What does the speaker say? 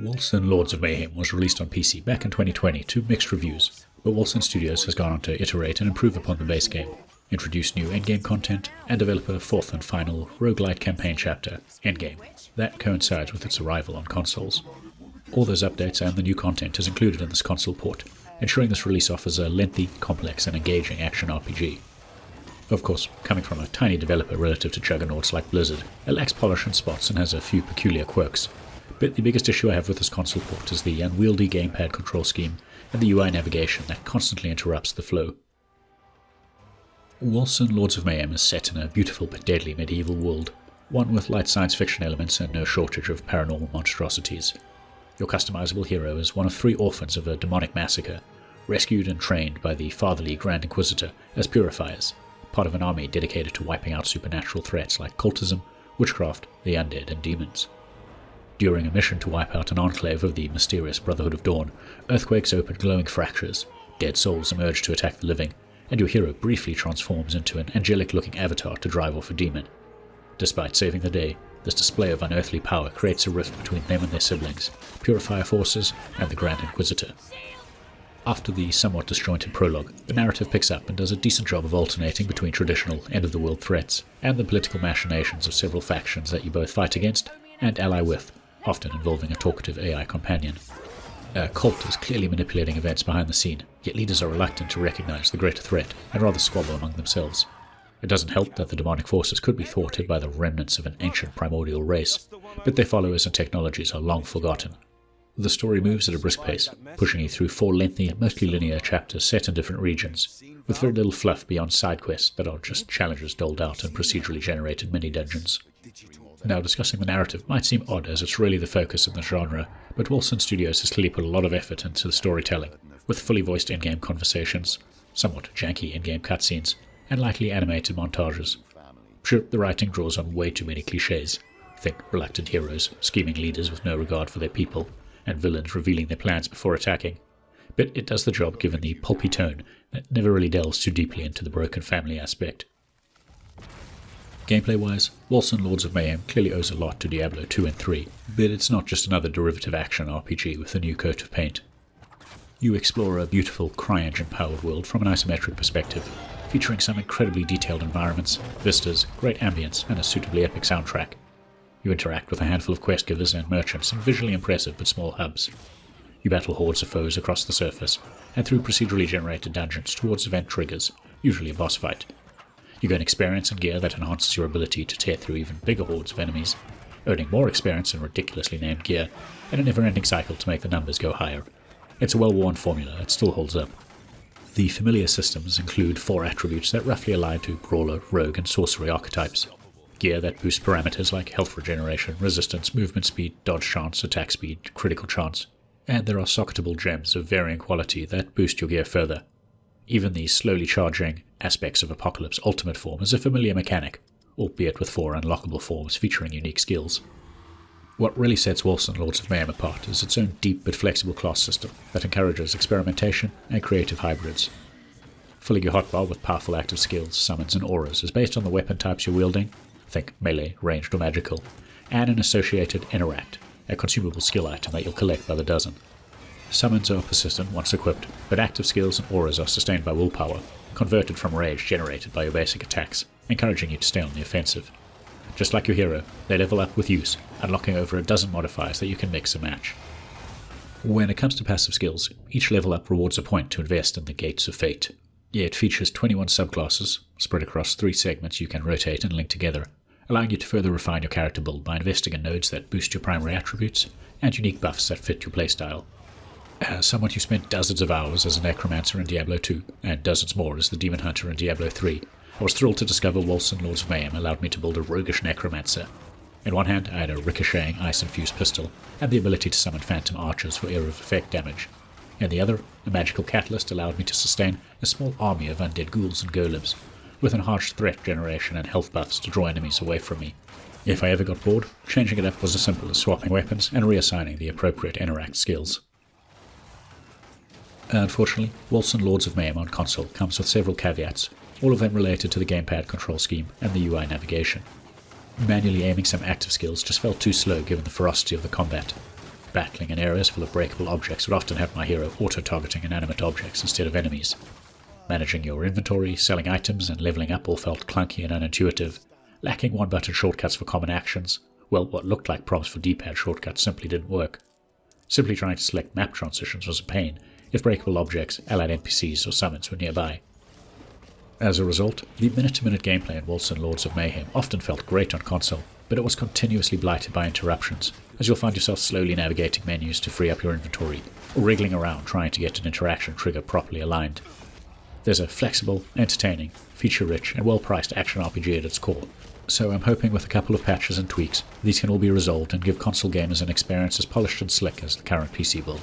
Wolcen Lords of Mayhem was released on PC back in 2020 to mixed reviews, but Wolcen Studios has gone on to iterate and improve upon the base game, introduce new endgame content, and develop a fourth and final roguelite campaign chapter, Endgame, that coincides with its arrival on consoles. All those updates and the new content is included in this console port, ensuring this release offers a lengthy, complex, and engaging action RPG. Of course, coming from a tiny developer relative to juggernauts like Blizzard, it lacks polish in spots and has a few peculiar quirks. But the biggest issue I have with this console port is the unwieldy gamepad control scheme and the UI navigation that constantly interrupts the flow. Wolcen Lords of Mayhem is set in a beautiful but deadly medieval world, one with light science fiction elements and no shortage of paranormal monstrosities. Your customizable hero is one of 3 orphans of a demonic massacre, rescued and trained by the fatherly Grand Inquisitor as purifiers, part of an army dedicated to wiping out supernatural threats like cultism, witchcraft, the undead, and demons. During a mission to wipe out an enclave of the mysterious Brotherhood of Dawn, earthquakes open glowing fractures, dead souls emerge to attack the living, and your hero briefly transforms into an angelic-looking avatar to drive off a demon. Despite saving the day, this display of unearthly power creates a rift between them and their siblings, Purifier forces, and the Grand Inquisitor. After the somewhat disjointed prologue, the narrative picks up and does a decent job of alternating between traditional end-of-the-world threats and the political machinations of several factions that you both fight against and ally with, often involving a talkative AI companion. A cult is clearly manipulating events behind the scene, yet leaders are reluctant to recognize the greater threat and rather squabble among themselves. It doesn't help that the demonic forces could be thwarted by the remnants of an ancient primordial race, but their followers and technologies are long forgotten. The story moves at a brisk pace, pushing you through 4 lengthy, mostly linear chapters set in different regions, with very little fluff beyond side quests that are just challenges doled out in procedurally generated mini-dungeons. Now, discussing the narrative might seem odd as it's really the focus in the genre, but Wolcen Studios has clearly put a lot of effort into the storytelling, with fully voiced in-game conversations, somewhat janky in-game cutscenes, and lightly animated montages. Sure, the writing draws on way too many cliches. Think reluctant heroes, scheming leaders with no regard for their people, and villains revealing their plans before attacking. But it does the job given the pulpy tone that never really delves too deeply into the broken family aspect. Gameplay-wise, Wolcen Lords of Mayhem clearly owes a lot to Diablo 2 and 3, but it's not just another derivative action RPG with a new coat of paint. You explore a beautiful, CryEngine-powered world from an isometric perspective, featuring some incredibly detailed environments, vistas, great ambience, and a suitably epic soundtrack. You interact with a handful of quest givers and merchants in visually impressive but small hubs. You battle hordes of foes across the surface, and through procedurally generated dungeons towards event triggers, usually a boss fight. You gain experience and gear that enhances your ability to tear through even bigger hordes of enemies, earning more experience in ridiculously named gear, and a never-ending cycle to make the numbers go higher. It's a well-worn formula that still holds up. The familiar systems include 4 attributes that roughly align to brawler, rogue, and sorcery archetypes. Gear that boosts parameters like health regeneration, resistance, movement speed, dodge chance, attack speed, critical chance, and there are socketable gems of varying quality that boost your gear further. Even the slowly charging aspects of Apocalypse Ultimate form is a familiar mechanic, albeit with 4 unlockable forms featuring unique skills. What really sets Wolcen Lords of Mayhem apart is its own deep but flexible class system that encourages experimentation and creative hybrids. Filling your hotbar with powerful active skills, summons, and auras is based on the weapon types you're wielding, think melee, ranged, or magical, and an associated interact, a consumable skill item that you'll collect by the dozen. Summons are persistent once equipped, but active skills and auras are sustained by willpower, converted from rage generated by your basic attacks, encouraging you to stay on the offensive. Just like your hero, they level up with use, unlocking over a dozen modifiers that you can mix and match. When it comes to passive skills, each level up rewards a point to invest in the Gates of Fate. It features 21 subclasses, spread across 3 segments you can rotate and link together, allowing you to further refine your character build by investing in nodes that boost your primary attributes, and unique buffs that fit your playstyle. As someone who spent dozens of hours as a necromancer in Diablo 2, and dozens more as the demon hunter in Diablo 3, I was thrilled to discover Wolcen Lords of Mayhem allowed me to build a roguish necromancer. In one hand, I had a ricocheting ice-infused pistol, and the ability to summon phantom archers for area of effect damage. In the other, a magical catalyst allowed me to sustain a small army of undead ghouls and golems, with enhanced threat generation and health buffs to draw enemies away from me. If I ever got bored, changing it up was as simple as swapping weapons and reassigning the appropriate interact skills. Unfortunately, Wolcen Lords of Mayhem on console comes with several caveats, all of them related to the gamepad control scheme and the UI navigation. Manually aiming some active skills just felt too slow given the ferocity of the combat. Battling in areas full of breakable objects would often have my hero auto-targeting inanimate objects instead of enemies. Managing your inventory, selling items, and leveling up all felt clunky and unintuitive. Lacking one-button shortcuts for common actions. Well, what looked like prompts for D-pad shortcuts simply didn't work. Simply trying to select map transitions was a pain, if breakable objects, allied NPCs, or summons were nearby. As a result, the minute-to-minute gameplay in Wolcen Lords of Mayhem often felt great on console, but it was continuously blighted by interruptions, as you'll find yourself slowly navigating menus to free up your inventory, or wriggling around trying to get an interaction trigger properly aligned. There's a flexible, entertaining, feature-rich, and well-priced action RPG at its core, so I'm hoping with a couple of patches and tweaks, these can all be resolved and give console gamers an experience as polished and slick as the current PC build.